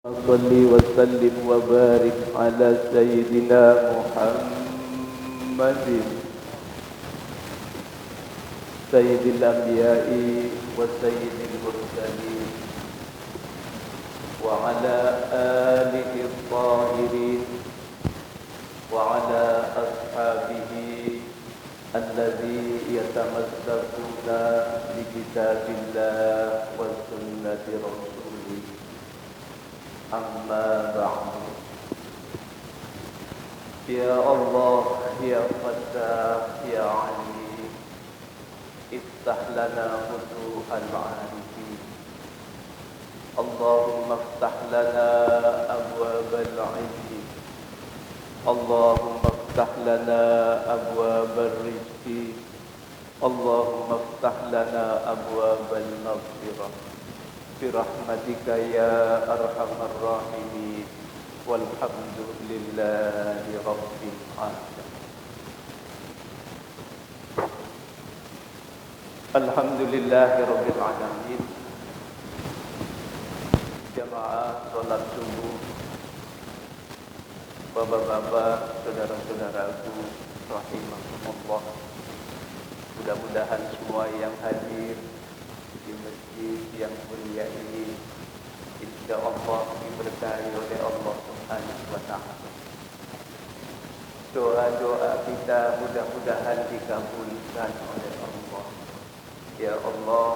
صل وسلم وبارك على سيدنا محمد سيد الأنبياء وسيد المرسلين وعلى آله الطاهرين وعلى أصحابه الذي يتمسكون بكتاب الله وسنة رسوله أما بعد. يا الله يا فتاح يا عليم افتح لنا فتوح العارفين. اللهم افتح لنا أبواب العلم. اللهم افتح لنا أبواب الرزق. اللهم افتح لنا أبواب المغفرة برحمتك يا أرحم الراحمين والحمد لله رب العالمين. الحمد لله رب العالمين. Jamaah sholat subuh, bapak-bapak, saudara-saudaraku rahimahumullah. Mudah-mudahan semua yang hadir di masjid yang mulia ini insya Allah diberkahi oleh Allah Subhanahu wa ta'ala. Doa-doa kita mudah-mudahan dikabulkan oleh Allah. Ya Allah,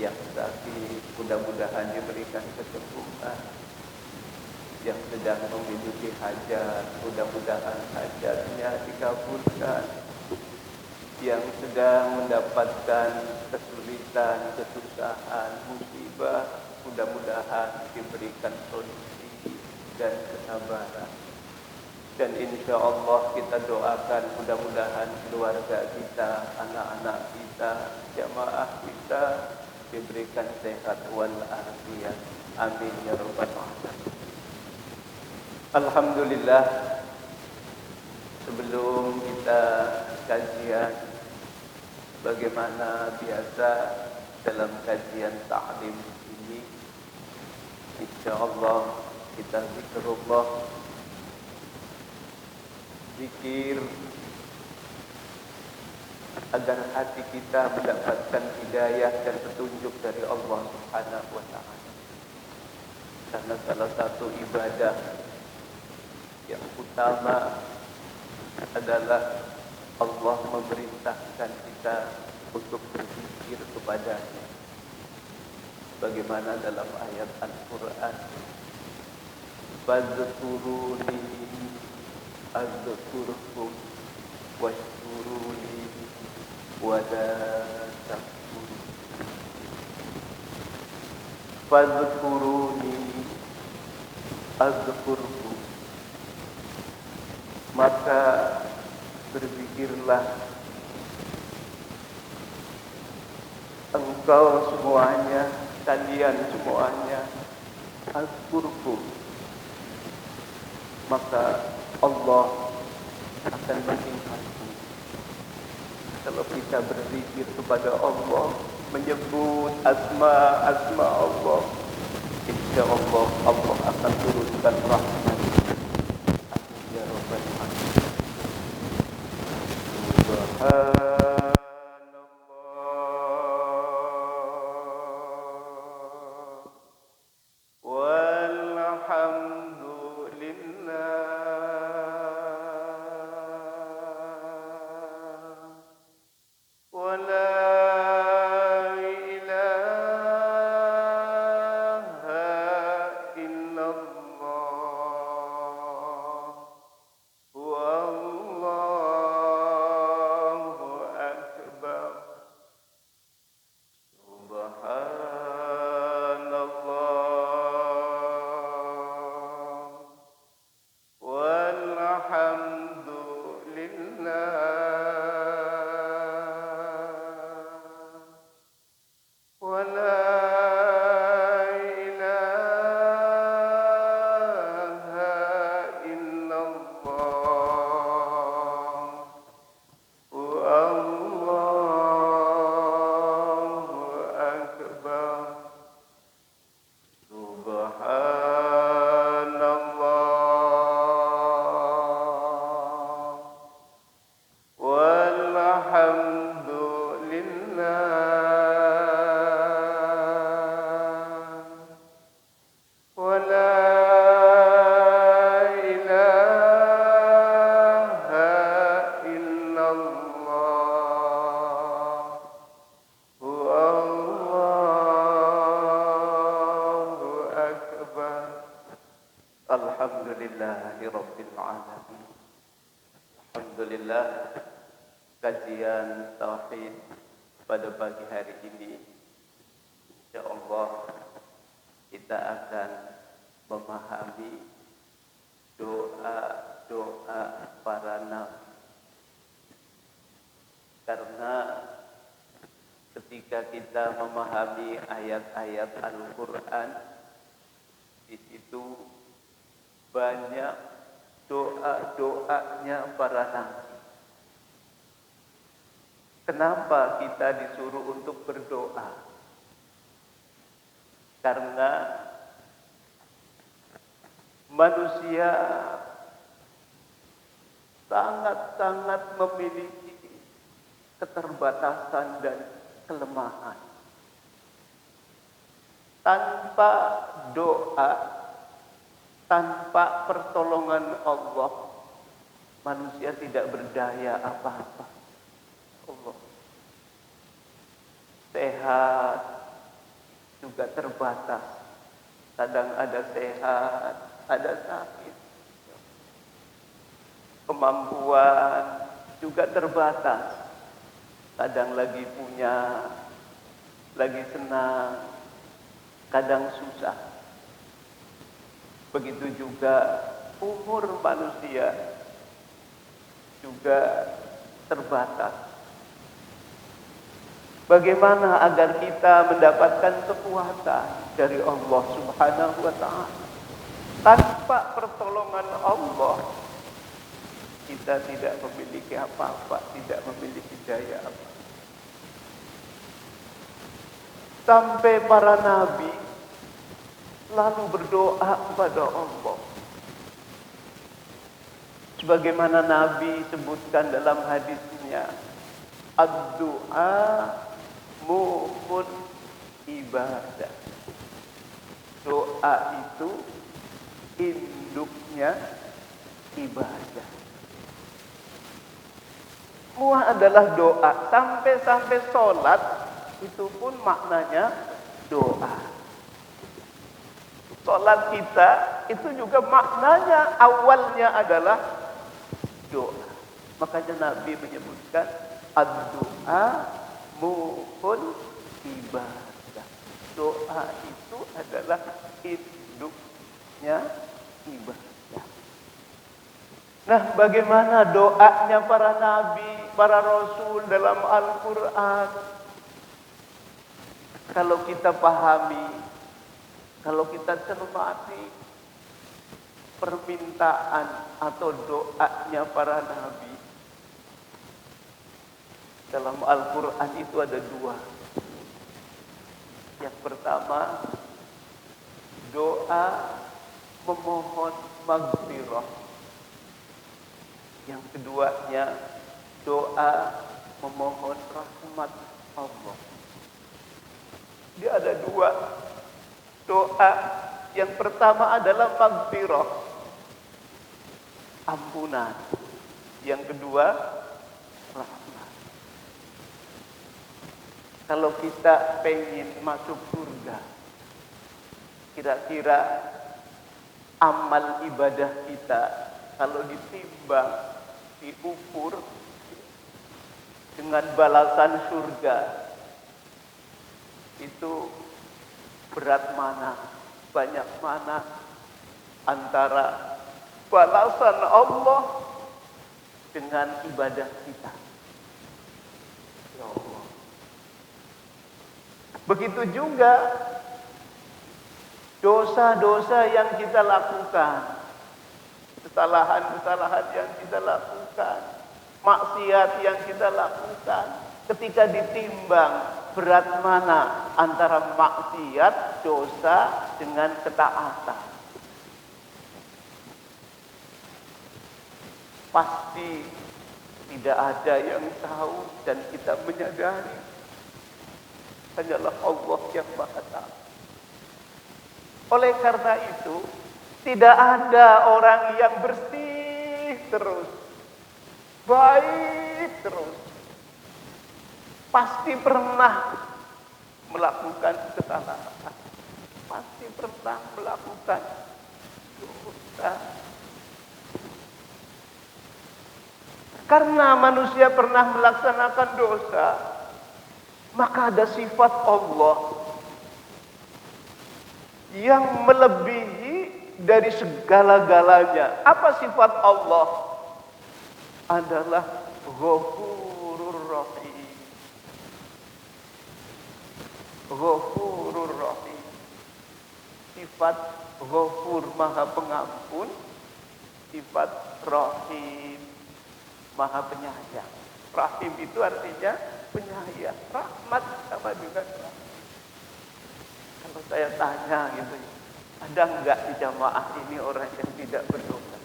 yang sakit mudah-mudahan diberikan kesembuhan. Yang sedang memiliki hajat mudah-mudahan hajatnya dikabulkan. Yang sedang mendapatkan kesulitan, kesusahan, musibah, mudah-mudahan diberikan solusi dan kesabaran. Dan insya Allah kita doakan mudah-mudahan keluarga kita, anak-anak kita, jamaah kita diberikan sehat wal afiat. Amin ya rabbal alamin. Alhamdulillah, sebelum kita kajian, bagaimana biasa dalam kajian ta'lim ini, insyaallah kita zikrullah, zikir agar hati kita mendapatkan hidayah dan petunjuk dari Allah Subhanahu wa ta'ala. Karena salah satu ibadah yang utama adalah Allah memerintahkan kita untuk berzikir kepadanya. Bagaimana dalam ayat Al-Quran, fadhkuruni azkurkum washkuruni wala takfurun. Fadhkuruni azkurkum, maka berzikirlah engkau semuanya, kalian semuanya, azkurkum, maka Allah akan mengingatku. Kalau kita berzikir kepada Allah, menyebut asma Allah, insya Allah Allah akan turunkan rahmat. Amin ya rabbal alamin. akbar. Alhamdulillahi rabbil alamin. Alhamdulillah, kajian tauhid pada pagi hari ini insyaallah kita akan memahami doa-doa para nabi. Karena ketika kita memahami ayat-ayat Al-Quran, di situ banyak doa-doanya para nabi. Kenapa kita disuruh untuk berdoa? Karena manusia sangat-sangat memiliki keterbatasan dan kelemahan. Tanpa doa, tanpa pertolongan Allah, manusia tidak berdaya apa-apa. Allah. Sehat juga terbatas. Kadang ada sehat, ada sakit. Kemampuan juga terbatas. Kadang lagi punya, lagi senang, kadang susah. Begitu juga umur manusia juga terbatas. Bagaimana agar kita mendapatkan kekuatan dari Allah Subhanahu wa ta'ala? Tanpa pertolongan Allah, kita tidak memiliki apa-apa, tidak memiliki daya apa. Sampai para nabi lalu berdoa kepada Allah. Sebagaimana Nabi sebutkan dalam hadisnya, ad-du'a mu'mun ibadah. Doa itu induknya ibadah. Semua adalah doa. Sampai sholat itu pun maknanya doa. Sholat kita itu juga maknanya awalnya adalah doa. Makanya Nabi menyebutkan ad-du'a mu'mun ibadah. Doa itu adalah induknya ibadah. Nah, bagaimana doanya para nabi, para rasul dalam Al-Quran? Kalau kita pahami, kalau kita cermati permintaan atau doanya para nabi dalam Al-Quran itu ada dua. Yang pertama, doa memohon maghfirah. Yang keduanya, doa memohon rahmat Allah. Dia ada dua doa. Yang pertama adalah maghfirah, ampunan. Yang kedua, rahmat. Kalau kita pengen masuk surga, kira-kira amal ibadah kita kalau ditimbang, diukur dengan balasan surga, itu berat mana, banyak mana antara balasan Allah dengan ibadah kita. Ya Allah. Begitu juga dosa-dosa yang kita lakukan, kesalahan-kesalahan yang kita lakukan, maksiat yang kita lakukan, ketika ditimbang berat mana antara maksiat, dosa dengan ketaatan. Pasti tidak ada yang tahu dan kita menyadari hanyalah Allah yang Maha Tahu. Oleh karena itu, tidak ada orang yang bersih terus, baik terus. Pasti pernah melakukan kesalahan. pasti pernah melakukan dosa. Karena manusia pernah melaksanakan dosa, maka ada sifat Allah yang melebihi dari segala-galanya. Apa sifat Allah? Adalah Ghafurur Rahim. Ghafurur Rahim. Sifat Ghafur, Maha Pengampun. Sifat Rahim, Maha Penyayang. Rahim itu artinya penyayang. Rahmat sama dengan rahmat. Kalau saya tanya gitu, ada enggak di jamaah ini orang yang tidak berdosa?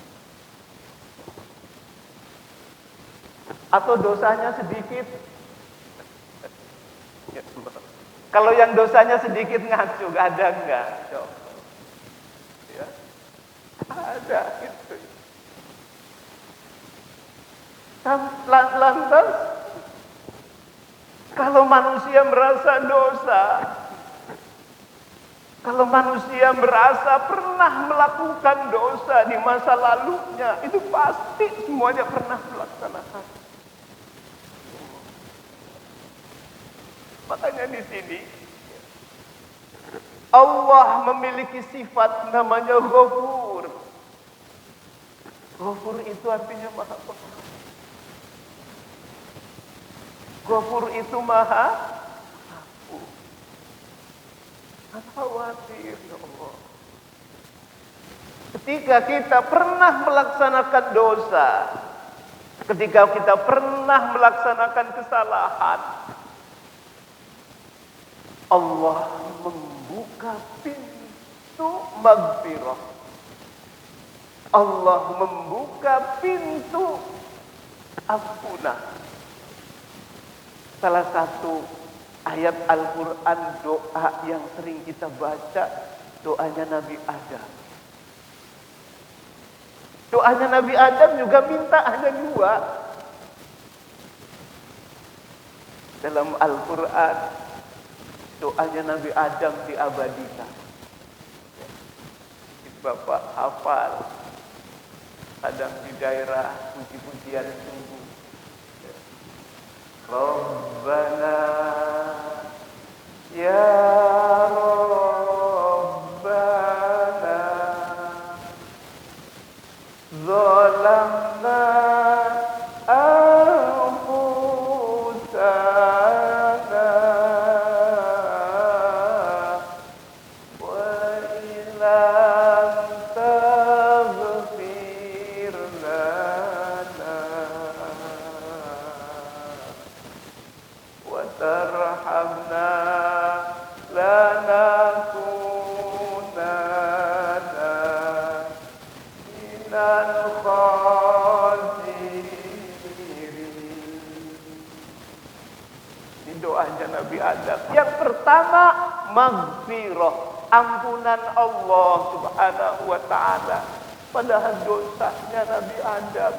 Atau dosanya sedikit? Kalau yang dosanya sedikit ngacu, ada enggak? Ya, ada gitu. Lantas, kalau manusia merasa dosa, kalau manusia merasa pernah melakukan dosa di masa lalunya, itu pasti semuanya pernah melaksanakan. Makanya di sini Allah memiliki sifat namanya Ghafur. Ghafur itu artinya Maha Pengampun. Ghafur itu Maha Pengampun. Khawatir ya Allah. Ketika kita pernah melaksanakan dosa, ketika kita pernah melaksanakan kesalahan, Allah membuka pintu maghfirah. Allah membuka pintu ampunan. Salah satu ayat Al-Quran, doa yang sering kita baca, doanya Nabi Adam. Doanya Nabi Adam juga minta hanya dua. Dalam Al-Quran, doanya Nabi Adam diabadikan. Bapak hafal, kadang di daerah puji-pujian sungguh. Rabbana ya Rabbana zalamna anfusana wa ilam taghfir lana wa tarhamna lanakunanna minal khasirin. Ini doanya Nabi Adam. Yang pertama, maghfirah, ampunan Allah Subhanahu wa ta'ala. Padahal dosanya Nabi Adam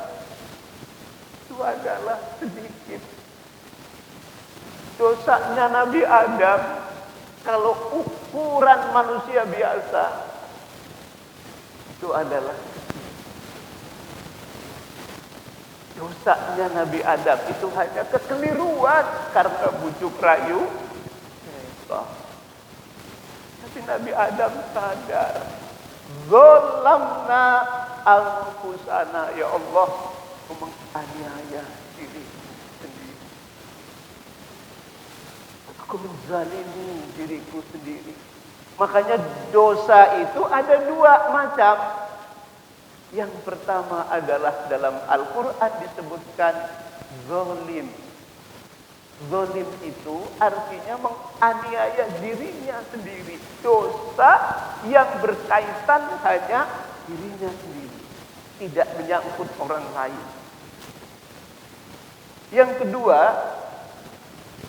itu adalah sedikit. Dosanya Nabi Adam, kalau ukuran manusia biasa, itu adalah dosanya Nabi Adam itu hanya kekeliruan karena bujuk rayu syaitan. Tapi Nabi Adam sadar, zalamna anfusana, ya Allah, aku menganiaya diri sendiri. Aku menzalimi diriku sendiri. Makanya dosa itu ada dua macam. Yang pertama adalah dalam Al-Quran disebutkan zalim. Zalim itu artinya menganiaya dirinya sendiri. Dosa yang berkaitan hanya dirinya sendiri, tidak menyangkut orang lain. Yang kedua,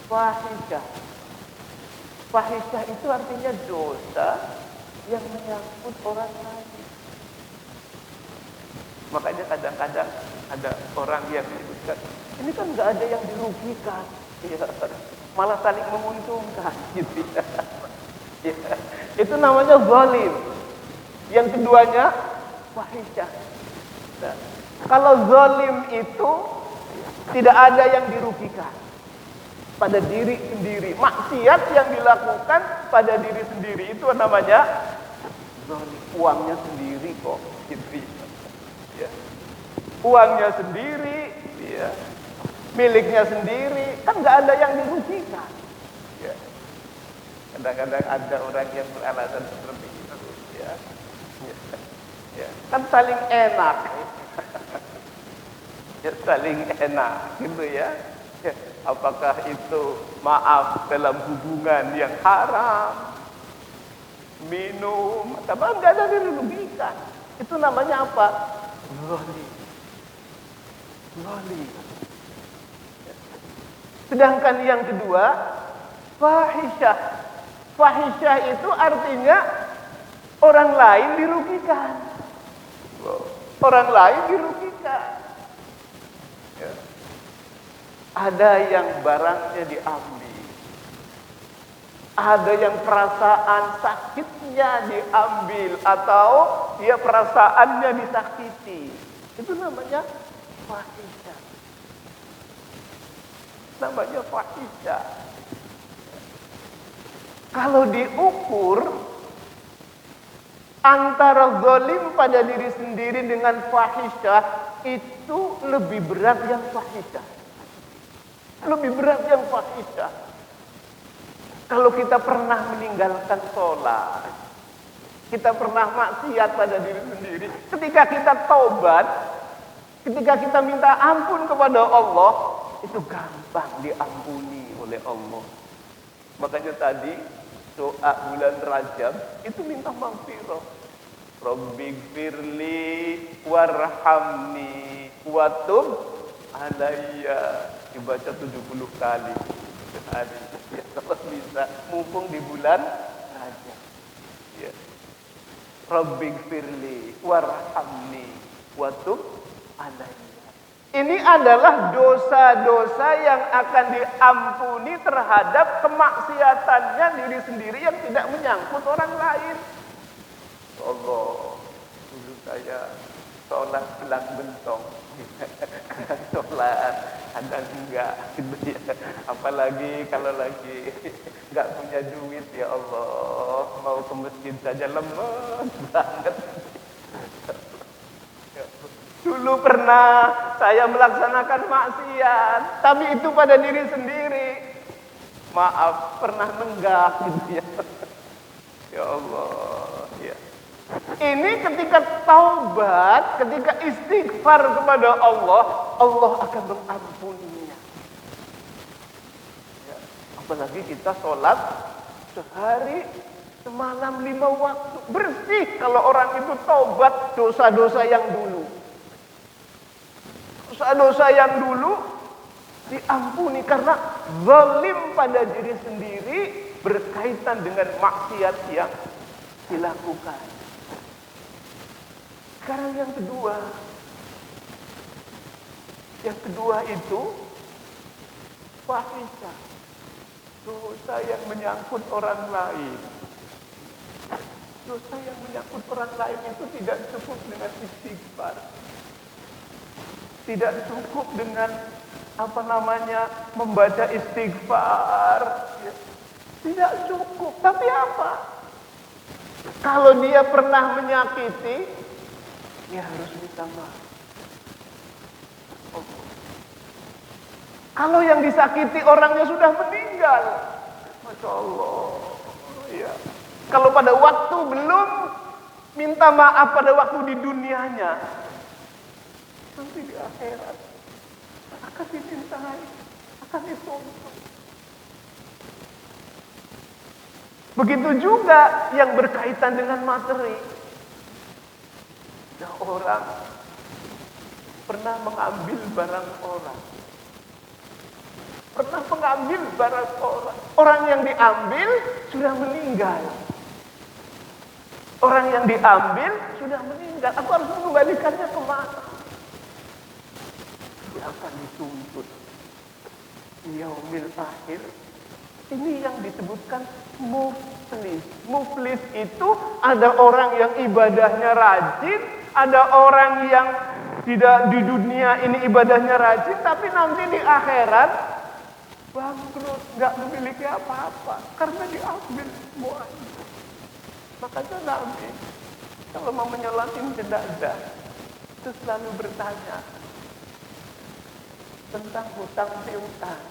fahisyah. Fahisyah itu artinya dosa yang menyangkut orang lain. Makanya kadang-kadang ada orang yang menyebutkan, ini kan nggak ada yang dirugikan, ya, malah saling menguntungkan, gitu ya. Itu namanya zalim. Yang keduanya fahisyah. Nah, kalau zalim itu tidak ada yang dirugikan pada diri sendiri. Maksiat yang dilakukan pada diri sendiri itu namanya zalim. Uangnya sendiri kok, gitu ya. Uangnya sendiri, ya. Miliknya sendiri, kan nggak ada yang dirugikan. Ya. Kadang-kadang ada orang yang beralasan seperti itu, ya. Ya. Ya. Kan saling enak, ya, saling enak, gitu ya. Ya. Apakah itu maaf dalam hubungan yang haram, minum, atau nggak ada yang dirugikan? Itu namanya apa? Zalim. Zalim. Sedangkan yang kedua, fahisyah. Fahisyah itu artinya orang lain dirugikan. Orang lain dirugikan. Ya. Ada yang barangnya diambil. Ada yang perasaan sakitnya diambil. Atau dia perasaannya disakiti. Itu namanya fahisyah. Namanya fahisyah. Kalau diukur antara zalim pada diri sendiri dengan fahisyah, itu lebih berat yang fahisyah. Lebih berat yang fahisyah. Kalau kita pernah meninggalkan sholat, kita pernah maksiat pada diri sendiri, ketika kita taubat, ketika kita minta ampun kepada Allah, itu gampang diampuni oleh Allah. Makanya tadi doa bulan Rajab itu minta maghfirah. Rabbighfirli warhamni watub alayya. Dibaca 70 kali sehari. Ya, kalau bisa, mumpung di bulan Rajab. Ya. Rabbighfirli warhamni watub alayya. Ini adalah dosa-dosa yang akan diampuni terhadap kemaksiatannya diri sendiri yang tidak menyangkut orang lain. Allah, dulu saya sholat belang bentong, sholat kadang enggak, gitu ya. Apalagi kalau lagi enggak punya duit, ya Allah, mau ke masjid saja lemes banget. Dulu pernah saya melaksanakan maksiat, tapi itu pada diri sendiri. Maaf, pernah nenggak gitu ya. Ya Allah, ya. Ini ketika taubat, ketika istighfar kepada Allah, Allah akan mengampuninya. Ya. Apalagi kita sholat sehari semalam 5 waktu, bersih kalau orang itu taubat dosa-dosa yang dulu. Dosa-dosa yang dulu diampuni karena zalim pada diri sendiri berkaitan dengan maksiat yang dilakukan. Sekarang yang kedua. Yang kedua itu fahisyah. Dosa yang menyangkut orang lain. Dosa yang menyangkut orang lain itu tidak cukup dengan istighfar. Tidak cukup dengan membaca istighfar. Tidak cukup. Tapi apa? Kalau dia pernah menyakiti, dia harus minta maaf. Kalau yang disakiti orangnya sudah meninggal, Masya Allah. Ya. Kalau pada waktu belum, minta maaf pada waktu di dunianya, nanti di akhirat akan dicintai, akan dituntut. Begitu juga yang berkaitan dengan materi. Ada orang pernah mengambil barang orang. Pernah mengambil barang orang. Orang yang diambil sudah meninggal. Orang yang diambil sudah meninggal. Aku harus mengembalikannya kemana? Dia akan dituntut yaumil akhir. Ini yang disebutkan muflis. Muflis itu ada orang yang ibadahnya rajin, ada orang yang tidak di dunia ini ibadahnya rajin, tapi nanti di akhirat bangkrut, nggak memiliki apa-apa karena diambil semuanya. Makanya Nabi kalau mau menyolatin jenazah itu selalu bertanya tentang hutang piutang.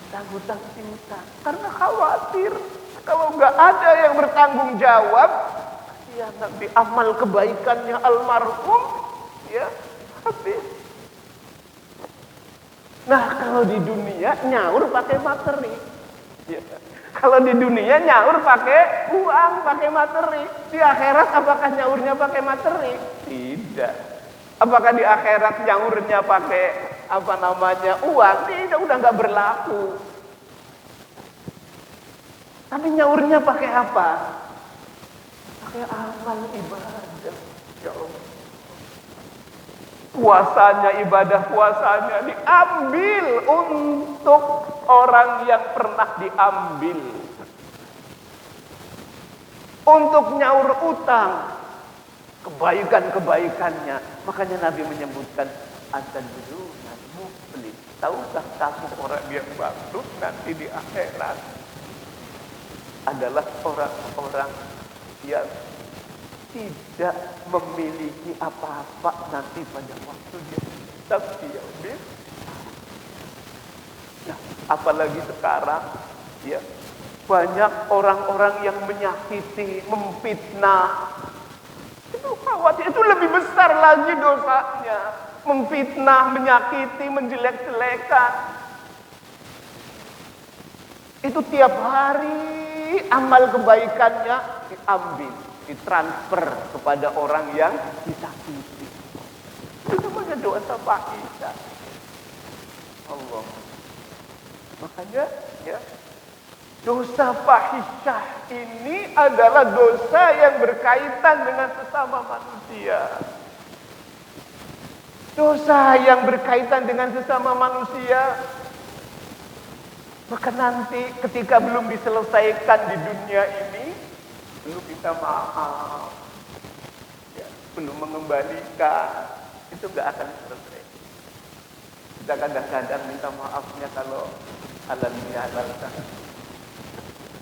Tentang hutang piutang. Karena khawatir kalau nggak ada yang bertanggung jawab, ya nanti amal kebaikannya almarhum ya habis. Nah kalau di dunia nyaur pakai materi. Ya. Kalau di dunia nyaur pakai uang, pakai materi. Di akhirat apakah nyaurnya pakai materi? Tidak. Apakah di akhirat nyaurnya pakai uang? Tidak, udah nggak berlaku. Tapi nyaurnya pakai apa? Pakai amal ibadah. Ya Allah. Ibadah puasanya diambil untuk orang yang pernah diambil. Untuk nyaur utang, kebaikannya. Makanya Nabi menyebutkan atadruna muflis. Tahukah kamu orang yang bangkrut nanti di akhirat adalah orang-orang yang tidak memiliki apa-apa nanti pada waktu dia tapi ya. Nah, apalagi sekarang ya banyak orang-orang yang menyakiti, memfitnah. Itu khawatir, itu lebih besar lagi dosanya. Memfitnah, menyakiti, menjelek-jelekan. Itu tiap hari amal kebaikannya diambil, ditransfer kepada orang yang disakiti. Itu namanya dosa fahisyah. Allah. Makanya ya, dosa fahisyah ini adalah dosa yang berkaitan dengan sesama manusia. Dosa yang berkaitan dengan sesama manusia. Maka nanti ketika belum diselesaikan di dunia ini, belum minta maaf, ya, belum mengembalikan, itu gak akan selesai. Kita kadang-kadang minta maafnya kalau halal bihalal kan.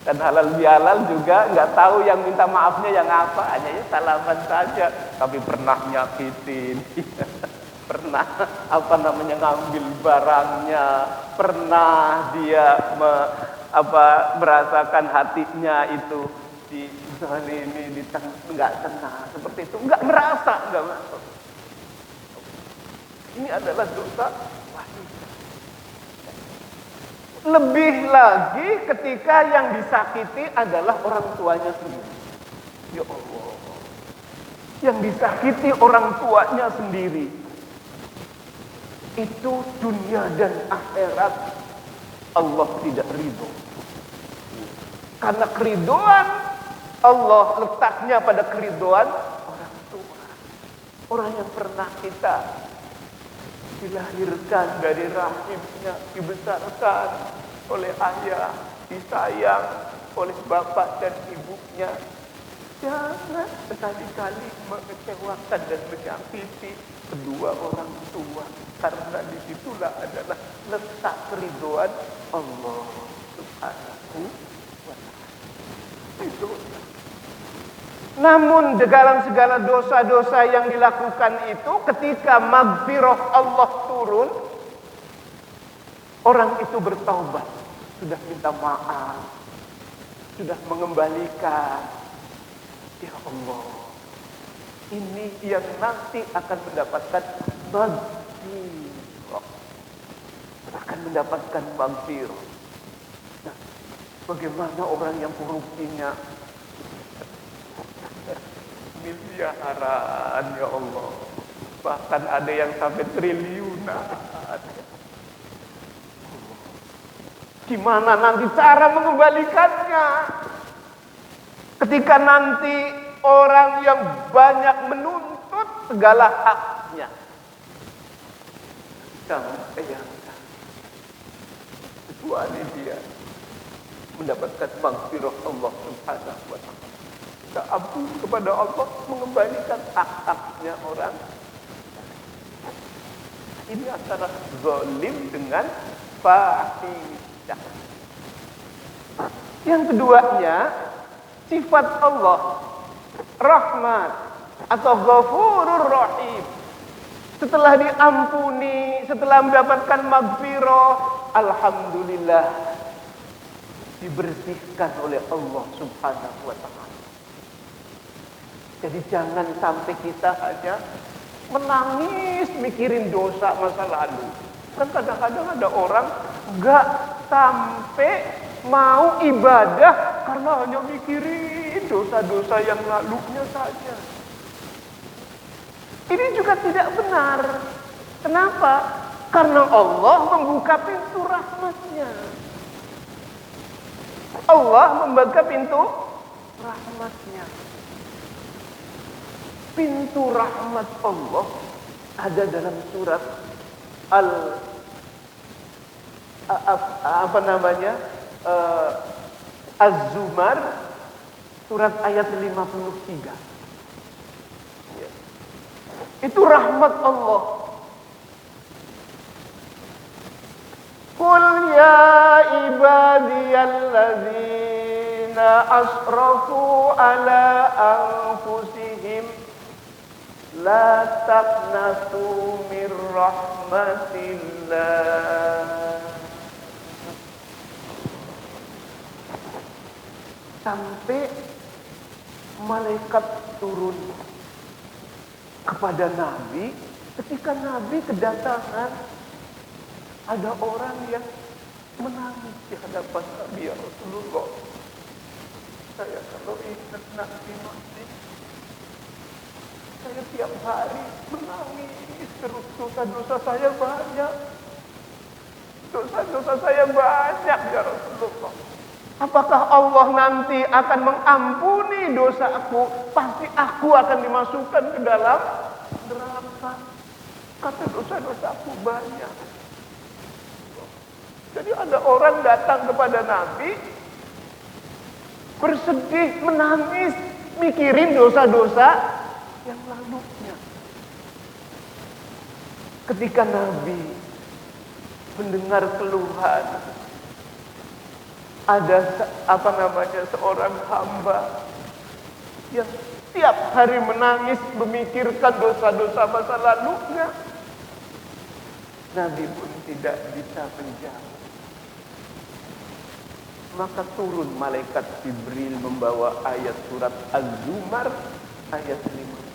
Dan halal bihalal juga nggak tahu yang minta maafnya yang apa, hanya ya salaman saja. Tapi pernah nyakitin, pernah ngambil barangnya, pernah dia merasakan hatinya itu dizalimi, nggak tenang seperti itu, nggak masuk. Ini adalah dosa. Lebih lagi ketika yang disakiti adalah orang tuanya sendiri. Ya Allah. Yang disakiti orang tuanya sendiri. Itu dunia dan akhirat Allah tidak ridho. Karena keridoan Allah letaknya pada keridoan orang tua. Orang yang pernah kita dilahirkan dari rahimnya, dibesarkan oleh ayah, disayang oleh bapak dan ibunya. Jangan sekali-kali mengecewakan dan menyakiti kedua orang tua, karena disitulah adalah letak keriduan Allah Subhanahu wa Ta'ala. Itu. Namun dalam segala dosa-dosa yang dilakukan itu, ketika maghfirah Allah turun, orang itu bertaubat, sudah minta maaf, sudah mengembalikan. Ya Allah, ini yang nanti akan mendapatkan maghfirah, akan mendapatkan maghfirah. Nah, bagaimana orang yang korupsinya miliaran, ya Allah, bahkan ada yang sampai triliunan. Gimana nanti cara mengembalikannya? Ketika nanti orang yang banyak menuntut segala haknya, jangan bayangkan, kecuali dia mendapatkan maghfirah Allah Subhanahu wa taala. Kita ampun kepada Allah, mengembalikan hak-haknya orang. Ini antara zalim dengan fahisyah. Yang keduanya, sifat Allah Rahmat atau Ghafurur Rahim. Setelah diampuni, setelah mendapatkan maghfirah, alhamdulillah dibersihkan oleh Allah Subhanahu wa taala. Jadi jangan sampai kita hanya menangis mikirin dosa masa lalu. Kan kadang-kadang ada orang enggak sampai mau ibadah karena hanya mikirin dosa-dosa yang lalunya saja. Ini juga tidak benar. Kenapa? Karena Allah membuka pintu rahmatnya. Allah membuka pintu rahmatnya. Pintu rahmat Allah ada dalam surat Az-Zumar surat ayat 53. Itu rahmat Allah. Qul ya ibadiyalladzina asrafu ala anfusihim la taqnatu mir rahmatillah. Sampai malaikat turun kepada Nabi, ketika Nabi kedatangan ada orang yang menangis di hadapan Nabi, ya Rasulullah. Saya kalau ingat Nabi mati, saya tiap hari menangis terus. Dosa-dosa saya banyak. Dosa-dosa saya banyak, ya Rasulullah. Apakah Allah nanti akan mengampuni dosa aku? Pasti aku akan dimasukkan ke dalam neraka. Kata dosa-dosa aku banyak. Jadi ada orang datang kepada Nabi, bersedih, menangis, mikirin dosa-dosa yang lalunya. Ketika Nabi mendengar keluhan, ada seorang hamba yang tiap hari menangis memikirkan dosa-dosa masa lalunya. Nabi pun tidak bisa menjawab. Maka turun malaikat Jibril membawa ayat surat Az-Zumar ayat 50.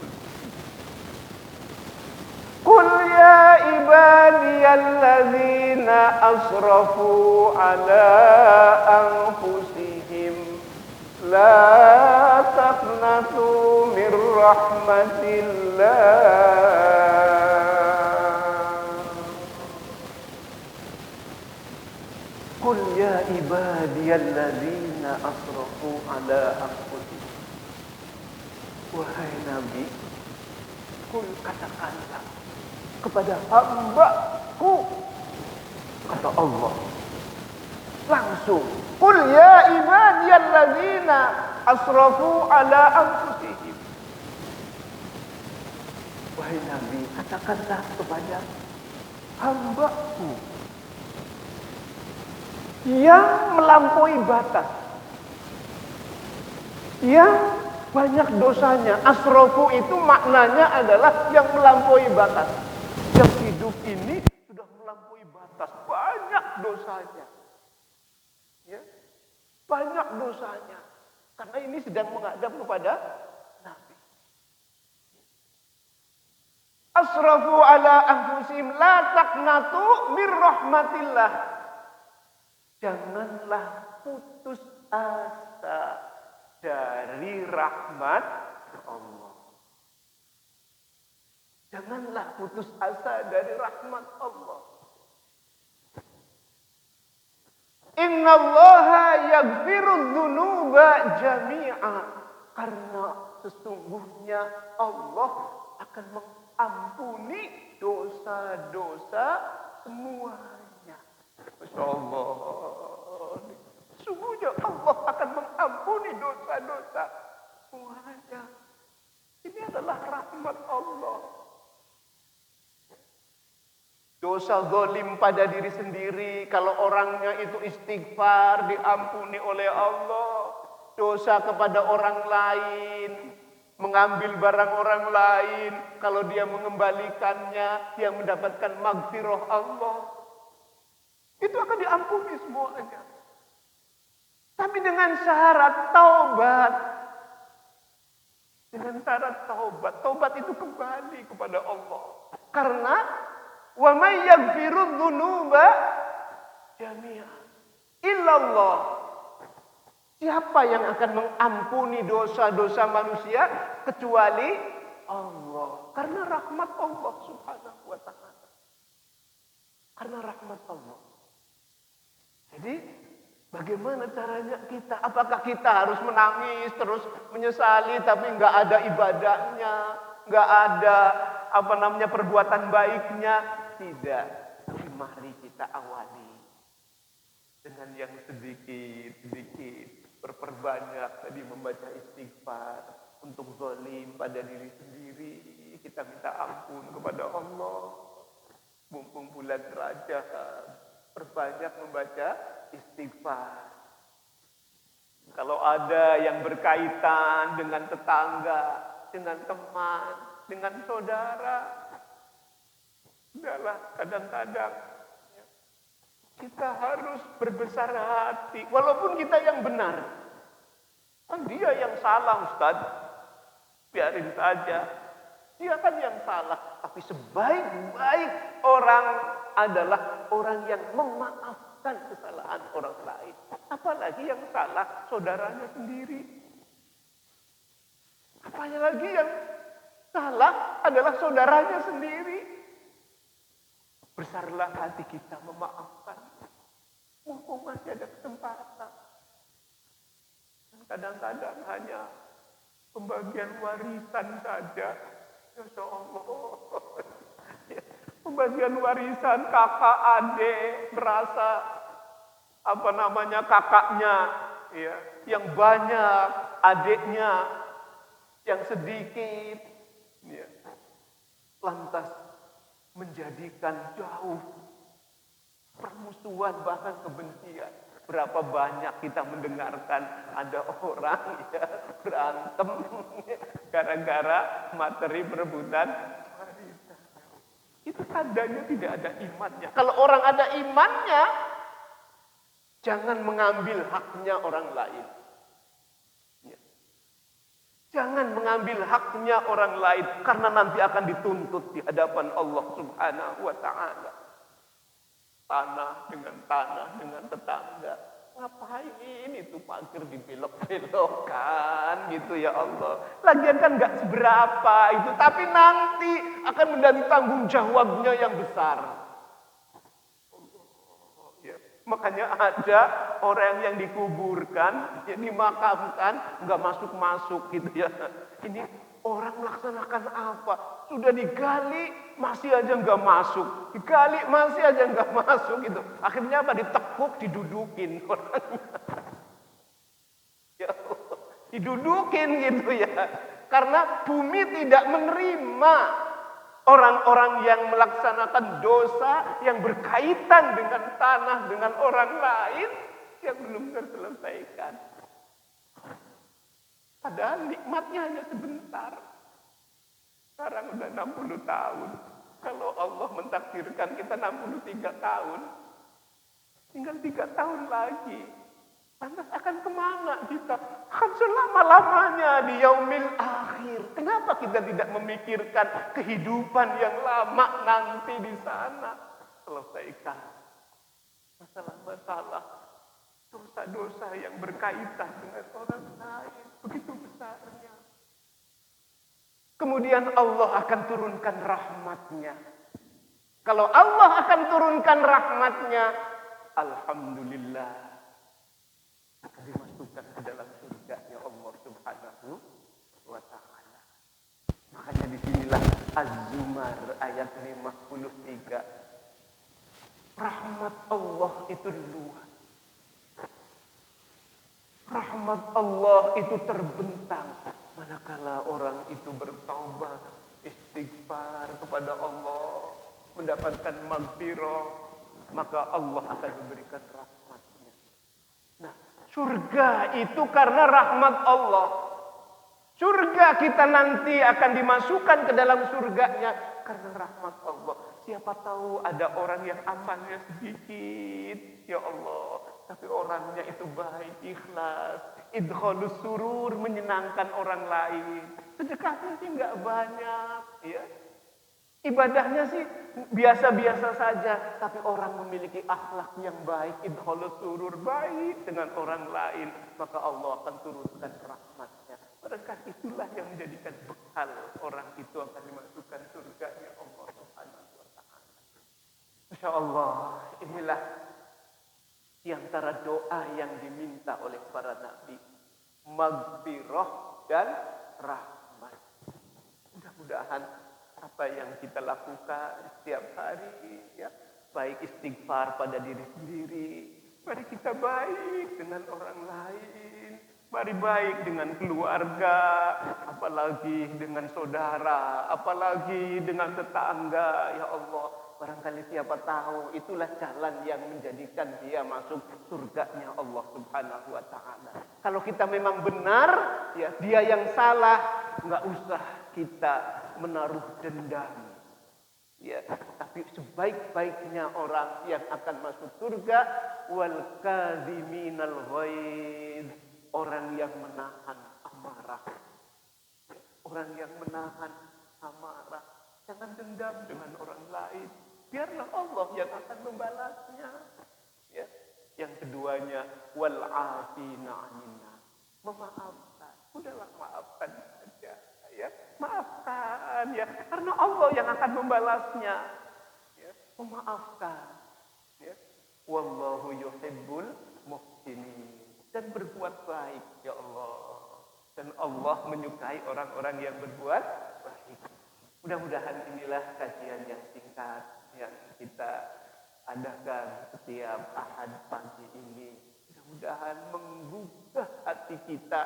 Qul ya ibadiyalladzina asrafu ala anfusihim la taqnatu mir rahmatillah. Qul ya ibadiyalladzina asrafu ala anfusihim. Wahai Nabi, kul katakanlah kepada hamba-Ku, kata Allah. Langsung, qul ya ibadiyalladzina asrafu ala anfusihim. Wahai Nabi, katakanlah kepada hamba-Ku yang melampaui batas, yang banyak dosanya. Asrofu itu maknanya adalah yang melampaui batas. Yang hidup ini sudah melampaui batas, banyak dosanya. Ya, banyak dosanya. Karena ini sedang menghadap kepada Nabi. Asrafu ala anfusihim la taqnatu mir rahmatillah. Janganlah putus asa dari rahmat Allah. Janganlah putus asa dari rahmat Allah. Innallaha yaghfirudz dzunuba jami'a. Karena sesungguhnya Allah akan mengampuni dosa-dosa semuanya. Masya Allah. Sungguhnya Allah akan mengampuni dosa-dosa semuanya. Ini adalah rahmat Allah. Dosa zalim pada diri sendiri, kalau orangnya itu istighfar, diampuni oleh Allah. Dosa kepada orang lain, mengambil barang orang lain, kalau dia mengembalikannya, dia mendapatkan maghfirah Allah. Itu akan diampuni semuanya. Tapi dengan syarat taubat. Dengan syarat taubat. Taubat itu kembali kepada Allah. Karena wa may yaghfirudz dzunuba jami'an illallah. Siapa yang akan mengampuni dosa-dosa manusia kecuali Allah? Karena rahmat Allah Subhanahu wa taala. Karena rahmat Allah. Jadi bagaimana caranya kita? Apakah kita harus menangis terus menyesali tapi nggak ada ibadahnya, nggak ada perbuatan baiknya? Tidak. Mari kita awali dengan yang sedikit berperbanyak tadi membaca istighfar untuk zalim pada diri sendiri. Kita minta ampun kepada Allah. Mumpung bulan Rajab, perbanyak membaca istighfar. Kalau ada yang berkaitan dengan tetangga, dengan teman, dengan saudara, udahlah kadang-kadang kita harus berbesar hati. Walaupun kita yang benar. Kan dia yang salah, Ustaz. Biarin saja. Dia kan yang salah. Tapi sebaik-baik orang adalah orang yang memaafkan kesalahan orang lain. Apalagi yang salah saudaranya sendiri. Apalagi yang salah adalah saudaranya sendiri. Besarlah hati kita memaafkan. Mumpung masih ada kesempatan. Kadang-kadang hanya pembagian warisan saja. Masya Allah. Pembagian warisan kakak adik merasa kakaknya ya, yang banyak, adiknya yang sedikit ya. Lantas menjadikan jauh permusuhan bahkan kebencian. Berapa banyak kita mendengarkan ada orang ya berantem gara-gara materi perebutan warisan. Itu tandanya tidak ada imannya. Kalau orang ada imannya, jangan mengambil haknya orang lain. Ya. Jangan mengambil haknya orang lain karena nanti akan dituntut di hadapan Allah Subhanahu wa taala. Tanah dengan tetangga. Ngapain itu pagar dibelok-belokkan gitu ya Allah. Lagian kan gak seberapa itu. Tapi nanti akan menjadi tanggung jawabnya yang besar. Ya. Makanya ada orang yang dikuburkan, yang dimakamkan, gak masuk-masuk gitu ya. Ini orang melaksanakan apa? Sudah digali, masih aja nggak masuk. Digali, masih aja nggak masuk gitu. Akhirnya apa? Ditekuk, didudukin orangnya. Ya Allah, didudukin gitu ya. Karena bumi tidak menerima orang-orang yang melaksanakan dosa yang berkaitan dengan tanah, dengan orang lain yang belum terselesaikan. Padahal nikmatnya hanya sebentar. Sekarang udah 60 tahun. Kalau Allah mentakdirkan kita 63 tahun. Tinggal 3 tahun lagi. Lantas akan kemana kita? Akan selama-lamanya di yaumil akhir. Kenapa kita tidak memikirkan kehidupan yang lama nanti di sana? Selesaikan masalah-masalah, dosa-dosa yang berkaitan dengan orang lain. Begitu besarnya. Kemudian Allah akan turunkan rahmatnya. Kalau Allah akan turunkan rahmatnya, alhamdulillah akan dimasukkan ke dalam surga-Nya Allah Subhanahu wa taala. Makanya disinilah Az-Zumar ayat 53. Rahmat Allah itu luas. Rahmat Allah itu terbentang manakala orang itu bertaubat, istighfar kepada Allah, mendapatkan maghfirah, maka Allah akan memberikan rahmatnya. Nah, surga itu karena rahmat Allah. Surga kita nanti akan dimasukkan ke dalam surganya karena rahmat Allah. Siapa tahu ada orang yang amalnya sedikit, ya Allah, tapi orangnya itu baik, ikhlas, idkhalus surur, menyenangkan orang lain. Sedekahnya sih nggak banyak, ya. Ibadahnya sih biasa-biasa saja, tapi orang memiliki akhlak yang baik, idkhalus surur, baik dengan orang lain, maka Allah akan turunkan rahmatnya. Berkah itulah yang menjadikan bekal orang itu akan dimasukkan surganya Allah Subhanahu wa taala. Masya Allah, inilah di antara doa yang diminta oleh para nabi, maghfirah dan rahmat. Mudah-mudahan apa yang kita lakukan setiap hari, ya, baik istighfar pada diri sendiri, mari kita baik dengan orang lain, mari baik dengan keluarga, apalagi dengan saudara, apalagi dengan tetangga, ya Allah. Barangkali siapa tahu itulah jalan yang menjadikan dia masuk surganya Allah Subhanahu wa taala. Kalau kita memang benar, ya dia yang salah, nggak usah kita menaruh dendam. Ya, tapi sebaik-baiknya orang yang akan masuk surga, wal kadhiminal ghaidh, orang yang menahan amarah. Orang yang menahan amarah, jangan dendam dengan orang lain. Biarlah Allah yang akan membalasnya. Ya. Yang keduanya, wal afina 'anil nas, memaafkan. Udahlah, maafkan saja, ya. Maafkan, ya, karena Allah yang akan membalasnya. Ya. Memaafkan, ya. Wallahu yuhibbul muhsinin, dan berbuat baik, ya Allah. Dan Allah menyukai orang-orang yang berbuat baik. Mudah-mudahan inilah kajian yang singkat yang kita adakan setiap Ahad pagi ini. Mudah-mudahan menggugah hati kita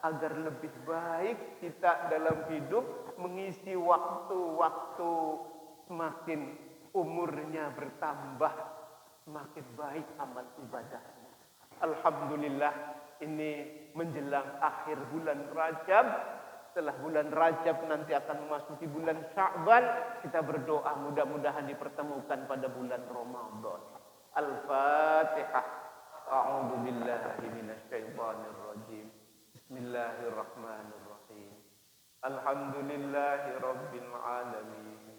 agar lebih baik kita dalam hidup, mengisi waktu-waktu semakin umurnya bertambah, semakin baik amal ibadahnya. Alhamdulillah, ini menjelang akhir bulan Rajab. Setelah bulan Rajab nanti akan memasuki bulan Sya'ban. Kita berdoa mudah-mudahan dipertemukan pada bulan Ramadan. Al-Fatihah. A'udzu billahi minasyaitonir rajim. Bismillahirrahmanirrahim. Alhamdulillahi rabbil alamin.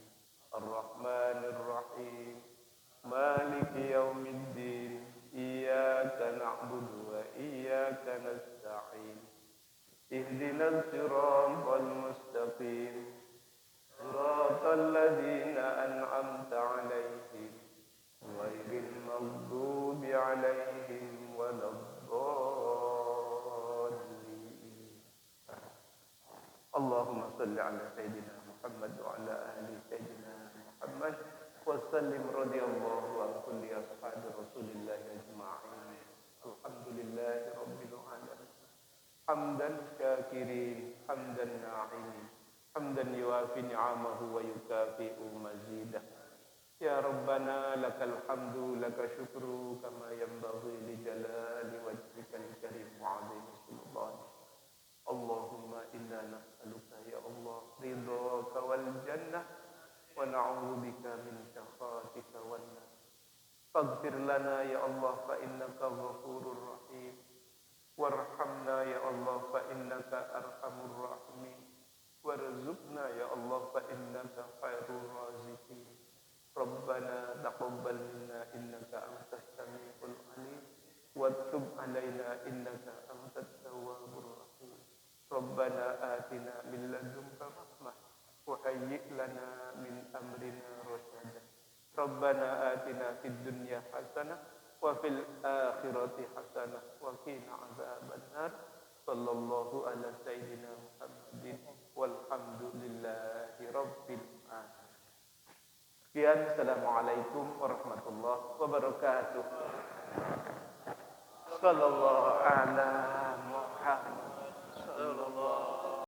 Ar-Rahmanir Rahim. Maliki yaumiddin. Iyyaka na'budu wa iyyaka nasta'in. Ihdinas siratal mustaqim. Siratal ladzina an'amta 'alaihim ghairil maghdubi 'alaihim waladdallin. Allahumma shalli 'ala sayyidina Muhammad wa 'ala ali sayyidina Muhammad wa sallim radhiyallahu an kulli ashabi Rasulillah ajma'in. Alhamdulillahi rabbil alamin. Hamdan syakirin, hamdan na'imin, hamdan yuafi ni'amahu wa yukafi'u mazidah. Ya Rabbana lakal hamdu laka syukru kama yanbaghi li jalali wajhikal karim wa 'azimi sultanik. Allahumma inna nas'aluka ya Allah ridhaka wal jannah wa na'udzubika min sakhatika wan nar. Faghfir lana ya Allah fa innaka ghafurur rahim. Warhamna ya Allah fa innaka arhamur rahimin. Warzuqna ya Allah fa innaka khairur raziqin. Rabbana taqabbal minna innaka antas samiul alim wa tub alaina innaka antat tawwabur rahim. Rabbana atina min ladunka rahmah wa hayyi' lana min amrina rasyada. Rabbana atina fid dunya hasanah wa fil akhirati hasanah wa qina adzabannar. Sallallahu ala sayyidina Muhammadin walhamdulillahi rabbil alamin. Sekian, assalamualaikum warahmatullahi wabarakatuh. Sallallahu ala